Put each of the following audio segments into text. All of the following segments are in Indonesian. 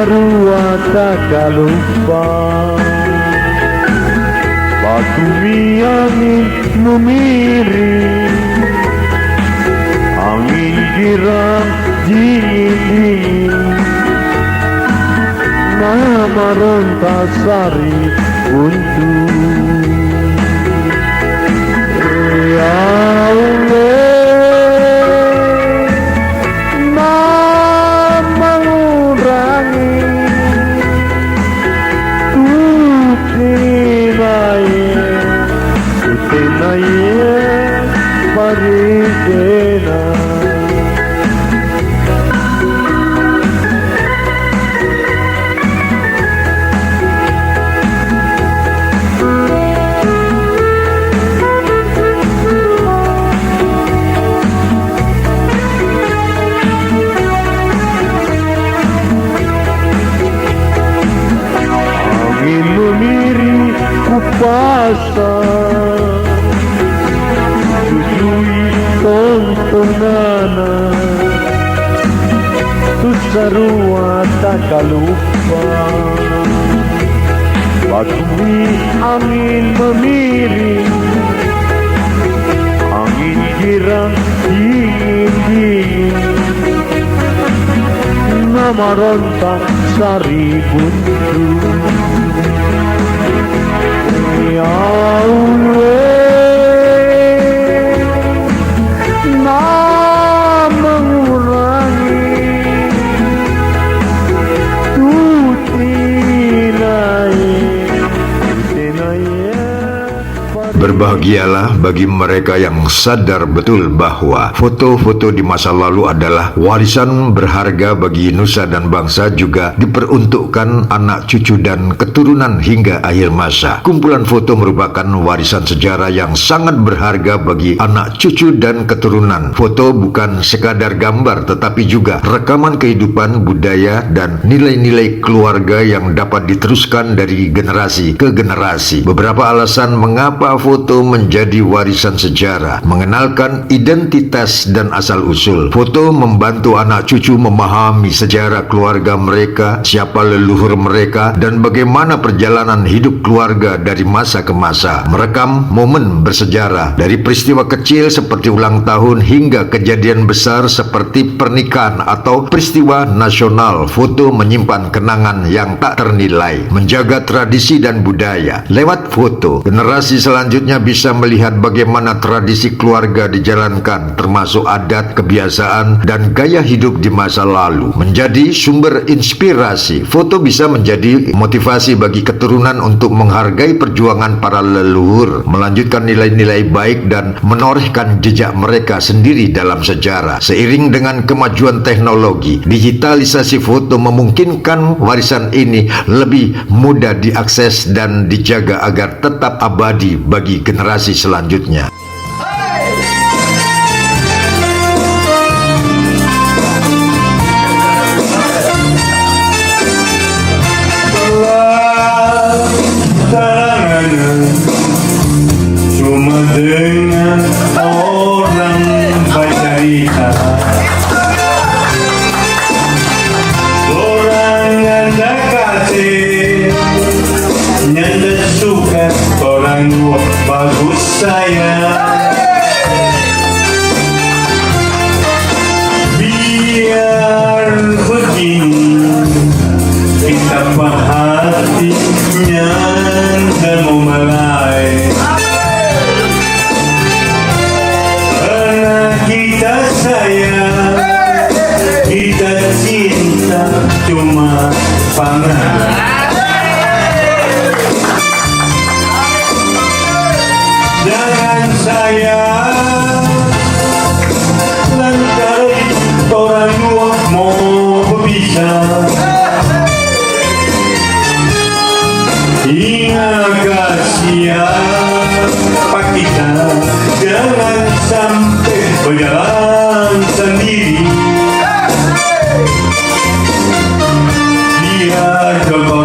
sarua tak lupa. Batumi angin memiring, angin girang dingin, nama Rontasari untuk ya Allah, nama urangi Utinaye paridena. Angin memiri kupasan, susui tontonana, tu sarua tak lupa. Batumi angin memiring, angin girang dingin, nama Rontasari buntu. Ya Allah, nak mengurangi Berbahagialah bagi mereka yang sadar betul bahwa foto-foto di masa lalu adalah warisan berharga bagi nusa dan bangsa, juga diperuntukkan anak cucu dan keturunan hingga akhir masa. Kumpulan foto merupakan warisan sejarah yang sangat berharga bagi anak cucu dan keturunan. Foto bukan sekadar gambar, tetapi juga rekaman kehidupan, budaya, dan nilai-nilai keluarga yang dapat diteruskan dari generasi ke generasi. Beberapa alasan mengapa foto menjadi warisan sejarah: mengenalkan identitas dan asal-usul. Foto membantu anak cucu memahami sejarah keluarga mereka, siapa leluhur mereka, dan bagaimana perjalanan hidup keluarga dari masa ke masa. Merekam momen bersejarah dari peristiwa kecil seperti ulang tahun hingga kejadian besar seperti pernikahan atau peristiwa nasional. Foto menyimpan kenangan yang tak ternilai, menjaga tradisi dan budaya. Lewat foto, generasi selanjutnya bisa melihat bagaimana tradisi keluarga dijalankan, termasuk adat, kebiasaan, dan gaya hidup di masa lalu. Menjadi sumber inspirasi, foto bisa menjadi motivasi bagi keturunan untuk menghargai perjuangan para leluhur, melanjutkan nilai-nilai baik, dan menorehkan jejak mereka sendiri dalam sejarah. Seiring dengan kemajuan teknologi, digitalisasi foto memungkinkan warisan ini lebih mudah diakses dan dijaga agar tetap abadi bagi generasi selanjutnya. Cuma dengan orang bercerita, orang yang kasih, yang suka, orang bagus saya. Biar begini kita perhatinya dan memulai, karena kita sayang, kita cinta cuma panah. Jangan sayang lantai orang tua mau berpisah. Ingat siapa kita, jangan sampai berjalan sendiri. Biar kau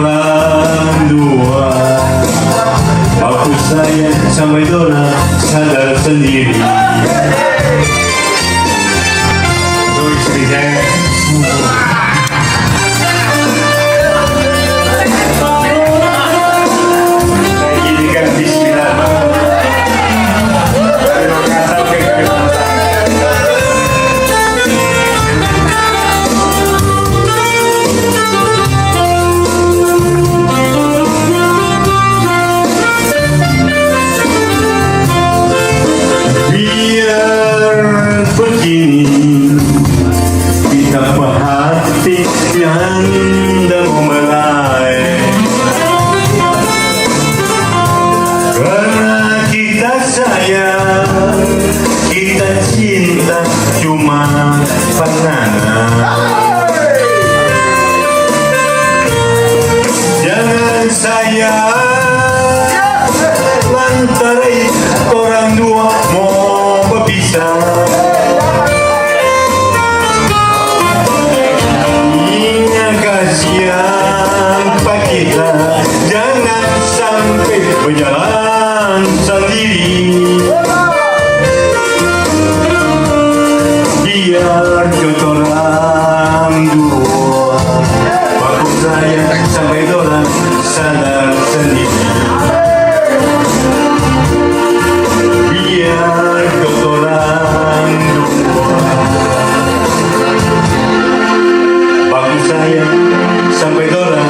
saya sampai Dora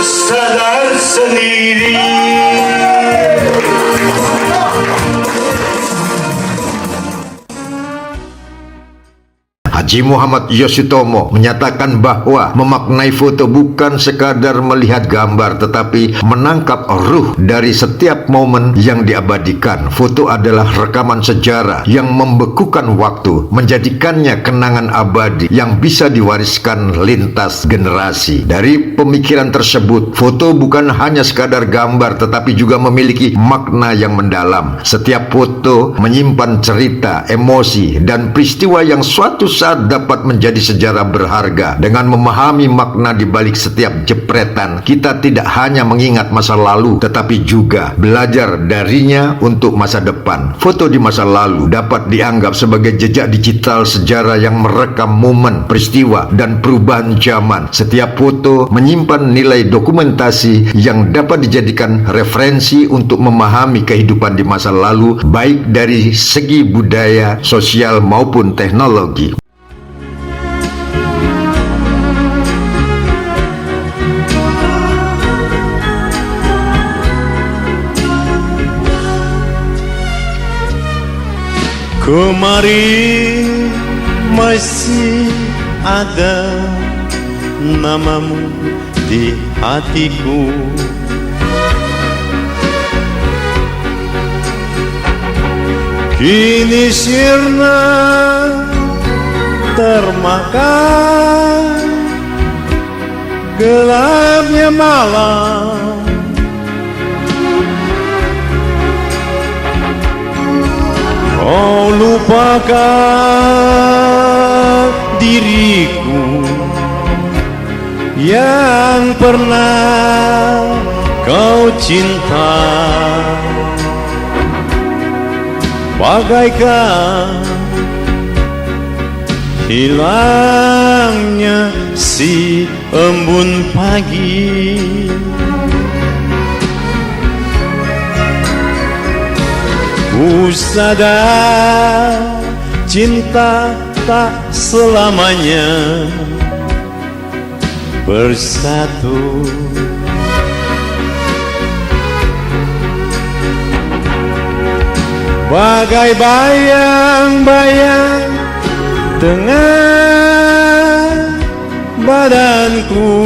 sadar sendiri. Haji Muhammad Yosutomo menyatakan bahwa memaknai foto bukan sekadar melihat gambar tetapi menangkap ruh dari setiap momen yang diabadikan. Foto adalah rekaman sejarah yang membekukan waktu, menjadikannya kenangan abadi yang bisa diwariskan lintas generasi. Dari pemikiran tersebut, foto bukan hanya sekadar gambar tetapi juga memiliki makna yang mendalam. Setiap foto menyimpan cerita, emosi, dan peristiwa yang suatu saat dapat menjadi sejarah berharga. Dengan memahami makna di balik setiap jepretan, kita tidak hanya mengingat masa lalu tetapi juga belajar darinya untuk masa depan. Foto di masa lalu dapat dianggap sebagai jejak digital sejarah yang merekam momen, peristiwa, dan perubahan zaman. Setiap foto menyimpan nilai dokumentasi yang dapat dijadikan referensi untuk memahami kehidupan di masa lalu, baik dari segi budaya, sosial, maupun teknologi. Kemarin masih ada namamu di hatiku. Kini sirna termakan gelapnya malam. Kau lupakan diriku yang pernah kau cinta, bagaikan hilangnya si embun pagi. Ku sadar cinta tak selamanya bersatu. Bagai bayang-bayang dengan badanku,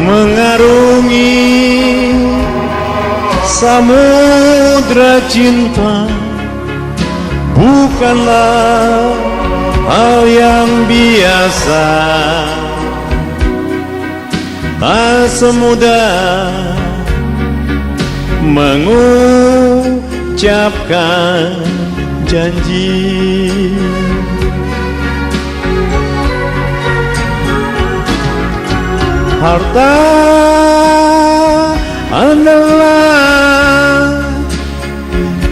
mengarungi samudra cinta bukanlah hal yang biasa. Tak semudah mengucapkan janji. Harta adalah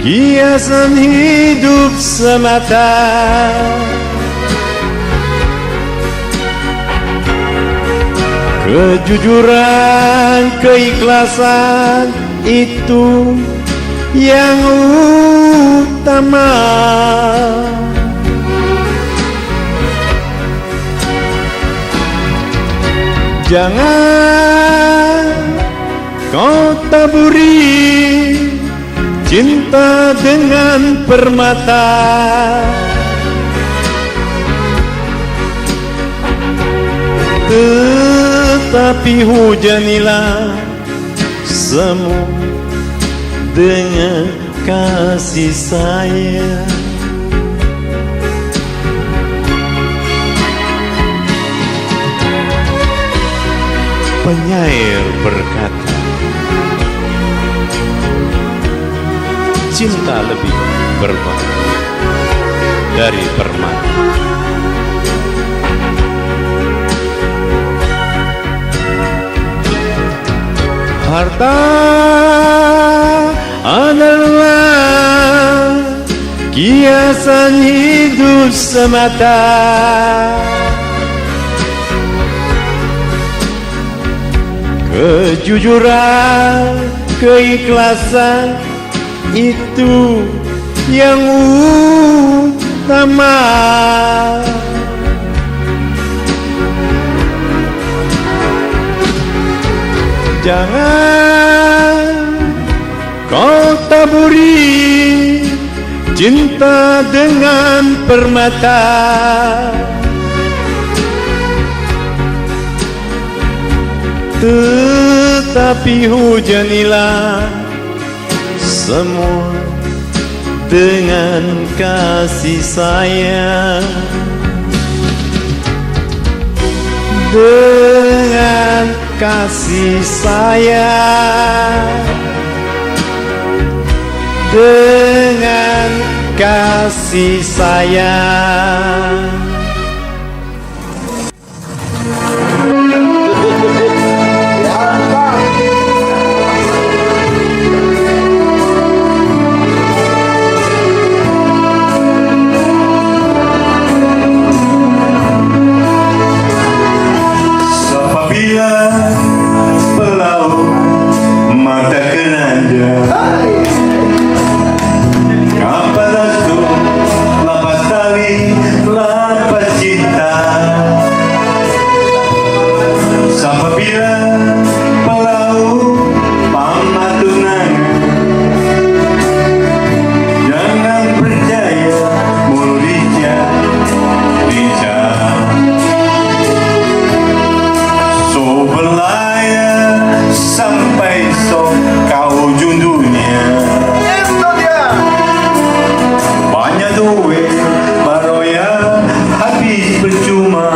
hiasan hidup semata. Kejujuran, keikhlasan itu yang utama. Jangan kau taburi cinta dengan permata. Tetapi hujanilah semu dengan kasih sayang. Penyair berkata, cinta lebih berbahaya dari permata. Harta adalah hiasan hidup semata. Kejujuran, keikhlasan itu yang pertama. Jangan kau taburi cinta dengan permata, tetapi hujanilah semua dengan kasih sayang, dengan kasih sayang, dengan kasih sayang. Apabila pelaut mata kenanja, kapal itu lapas tali, lapas cinta. Apabila pelaut pamat tunangan, jangan percaya mulutnya dicap. So berlayar sampai sok kau ujung dunia. Banyak duit baroya habis percuma.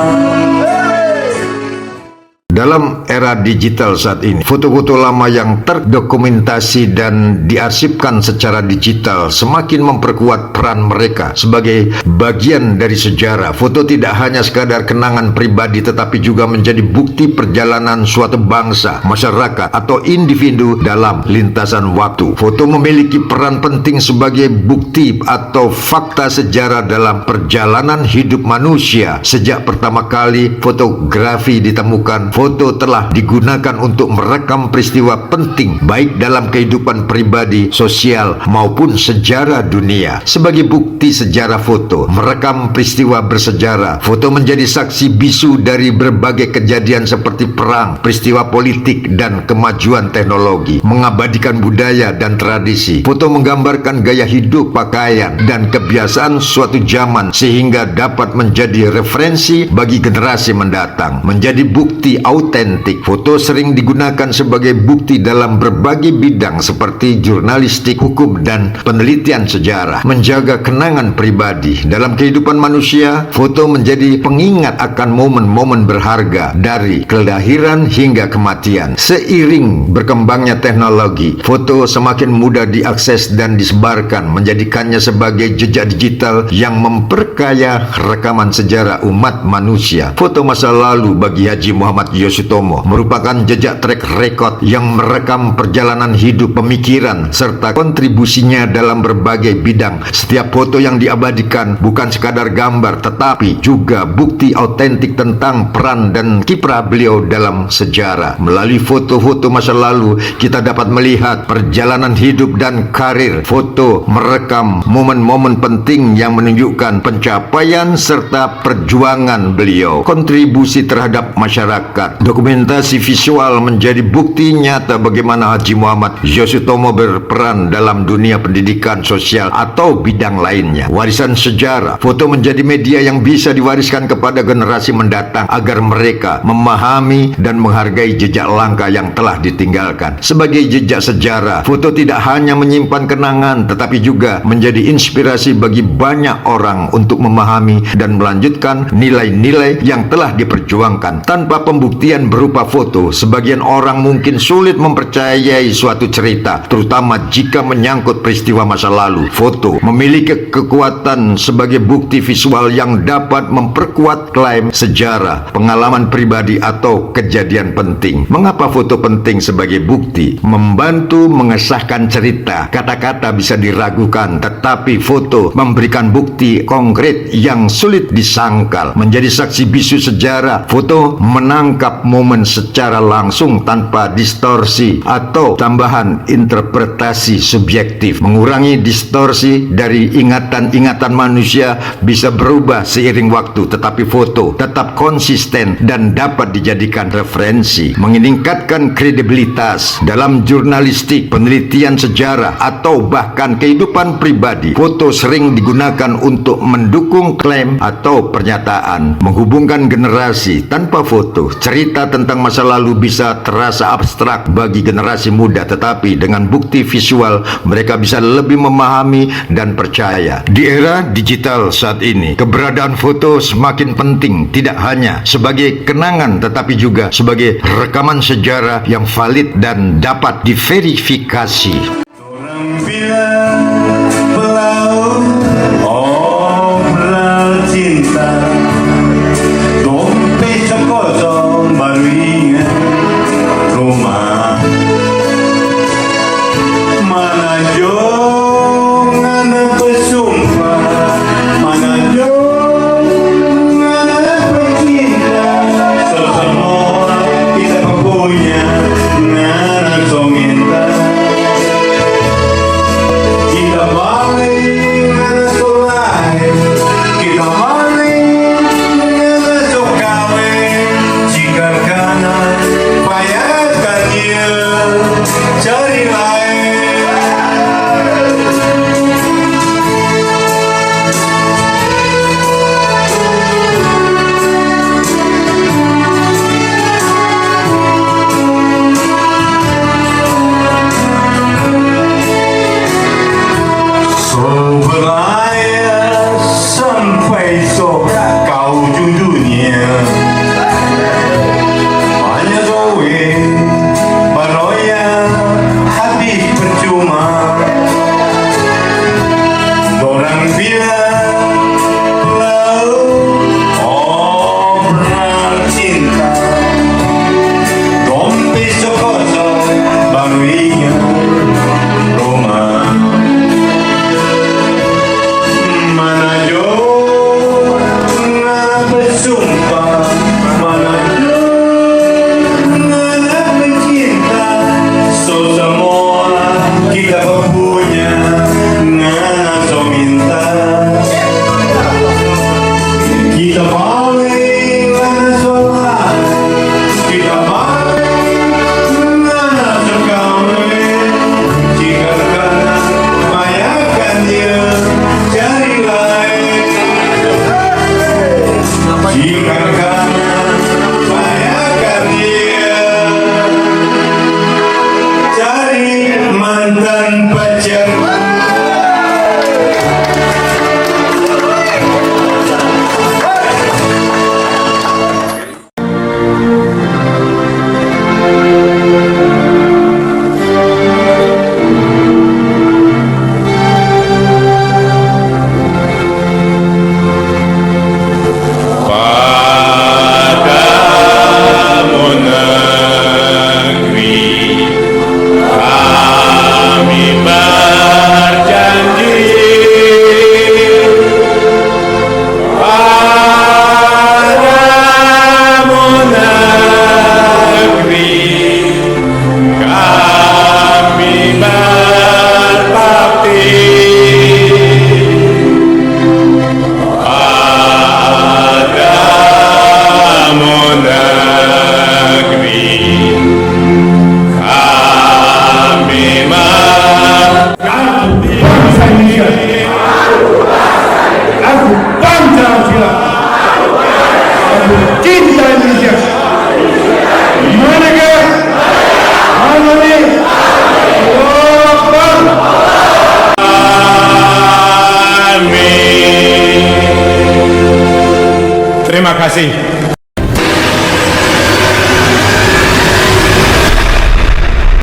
Dalam era digital saat ini, foto-foto lama yang terdokumentasi dan diarsipkan secara digital semakin memperkuat peran mereka sebagai bagian dari sejarah. Foto tidak hanya sekadar kenangan pribadi tetapi juga menjadi bukti perjalanan suatu bangsa, masyarakat, atau individu dalam lintasan waktu. Foto memiliki peran penting sebagai bukti atau fakta sejarah dalam perjalanan hidup manusia. Sejak pertama kali fotografi ditemukan, foto telah digunakan untuk merekam peristiwa penting baik dalam kehidupan pribadi, sosial, maupun sejarah dunia. Sebagai bukti sejarah foto, merekam peristiwa bersejarah. Foto menjadi saksi bisu dari berbagai kejadian seperti perang, peristiwa politik, dan kemajuan teknologi. Mengabadikan budaya dan tradisi. Foto menggambarkan gaya hidup, pakaian, dan kebiasaan suatu zaman sehingga dapat menjadi referensi bagi generasi mendatang. Menjadi bukti autentik. Foto sering digunakan sebagai bukti dalam berbagai bidang seperti jurnalistik, hukum, dan penelitian sejarah. Menjaga kenangan pribadi. Dalam kehidupan manusia, foto menjadi pengingat akan momen-momen berharga dari kelahiran hingga kematian. Seiring berkembangnya teknologi, foto semakin mudah diakses dan disebarkan, menjadikannya sebagai jejak digital yang memperkaya rekaman sejarah umat manusia. Foto masa lalu bagi Haji Muhammad Yosutomo merupakan jejak track record yang merekam perjalanan hidup, pemikiran, serta kontribusinya dalam berbagai bidang. Setiap foto yang diabadikan bukan sekadar gambar, tetapi juga bukti autentik tentang peran dan kiprah beliau dalam sejarah. Melalui foto-foto masa lalu, kita dapat melihat perjalanan hidup dan karir. Foto merekam momen-momen penting yang menunjukkan pencapaian serta perjuangan beliau, kontribusi terhadap masyarakat. Dokumentasi visual menjadi bukti nyata bagaimana Haji Muhammad Yosutomo berperan dalam dunia pendidikan, sosial, atau bidang lainnya. Warisan sejarah. Foto menjadi media yang bisa diwariskan kepada generasi mendatang agar mereka memahami dan menghargai jejak langkah yang telah ditinggalkan. Sebagai jejak sejarah, foto tidak hanya menyimpan kenangan tetapi juga menjadi inspirasi bagi banyak orang untuk memahami dan melanjutkan nilai-nilai yang telah diperjuangkan. Tanpa pembuktian berupa foto, sebagian orang mungkin sulit mempercayai suatu cerita, terutama jika menyangkut peristiwa masa lalu. Foto memiliki kekuatan sebagai bukti visual yang dapat memperkuat klaim sejarah, pengalaman pribadi, atau kejadian penting. Mengapa foto penting sebagai bukti? Membantu mengesahkan cerita. Kata-kata bisa diragukan, tetapi foto memberikan bukti konkret yang sulit disangkal. Menjadi saksi bisu sejarah, foto menangkap menangkap momen secara langsung tanpa distorsi atau tambahan interpretasi subjektif. Mengurangi distorsi dari ingatan-ingatan manusia bisa berubah seiring waktu, tetapi foto tetap konsisten dan dapat dijadikan referensi. Meningkatkan kredibilitas dalam jurnalistik, penelitian sejarah, atau bahkan kehidupan pribadi. Foto sering digunakan untuk mendukung klaim atau pernyataan. Menghubungkan generasi tanpa foto, cerita tentang masa lalu bisa terasa abstrak bagi generasi muda, tetapi dengan bukti visual mereka bisa lebih memahami dan percaya. Di era digital saat ini, keberadaan foto semakin penting, tidak hanya sebagai kenangan tetapi juga sebagai rekaman sejarah yang valid dan dapat diverifikasi. Orang bilang pelaut obral cinta, dompet kosong baru ingat rumah. Mana jong anak bersumpah, mana jong anak bercinta, semua kita punya anak minta. Kita maling anak sekolah, kita maling anak sokawin. Jika kanan bayarkan dia cari lain. So berlayar sampai esok kau ujung dunia. Banyak duit beroyak habis percuma. Orang bilang laut obral cinta, dompet kosong baru ingat rumah. Mana jauh anak bersumpah, mana jauh anak bercinta. So semua kita punya anak so minta. Kita maling anak sholat, kita maling anak sekawin. Jika kanan bayarkan dia cari lain. Jika kanan bayarkan dia cari mantan pacar. Padamu negeri kami berjanji, padamu negeri kami berbakti. Padamu negeri kami bangsa Indonesia. Aku bangsa Indonesia. Aku cinta Indonesia. Manakah? Mana ni? Amin. Terima kasih.